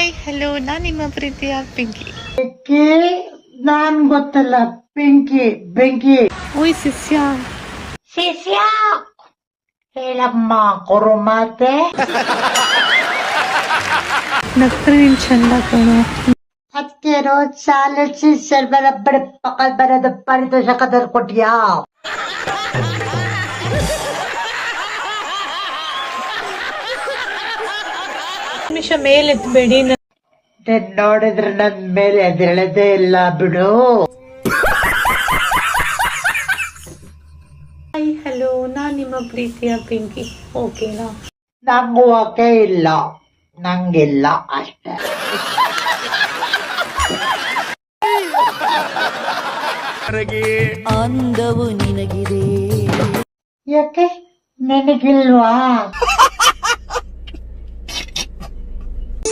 Hi hello ನಾನು ನಿಮ್ಮ ಪ್ರೀತಿಯ ಪಿಂಕಿ. ಬೆಂಕಿ ನಾನ್ ಗೊತ್ತಲ್ಲ ಪಿಂಕಿ ಬೆಂಕಿ ಓಯ್ ಶಿಷ್ಯ, ಶಿಷ್ಯ ಹೇಳಮ್ಮ ಕುರುಮಾತೆ ನಕ್ರೆ ನೀನ್ ಚಂದ ಕಣೋ. ಅದಕ್ಕೆ ರೋಜ್ ಶಾಲೆ ಶಿಷ್ಯರ್ ಬರಬ್ಬರ ಪಕ್ಕದ ಬರೋದ ಪಾರಿತೋಷಕದಲ್ಲಿ ಕೊಟ್ಟಿಯಾ? ನಿಮಿಷ ಮೇಲೆತ್ಬೇಡಿ. ನೋಡಿದ್ರೆ ನನ್ ಮೇಲೆ ಎದೆಳೆದೇ ಇಲ್ಲ ಬಿಡು. ಹಾಯ್ ಹಲೋ ನಾನು ನಿಮ್ಮ ಪ್ರೀತಿಯ ಪಿಂಕಿ. ಓಕೆನಾ? ನಂಗೂ ಓಕೆ ಇಲ್ಲ, ನಂಗಿಲ್ಲ ಅಷ್ಟೇ. ಅಂದವು ನಿನಗಿದೆ ಯಾಕೆ ನಿನಗಿಲ್ವಾ?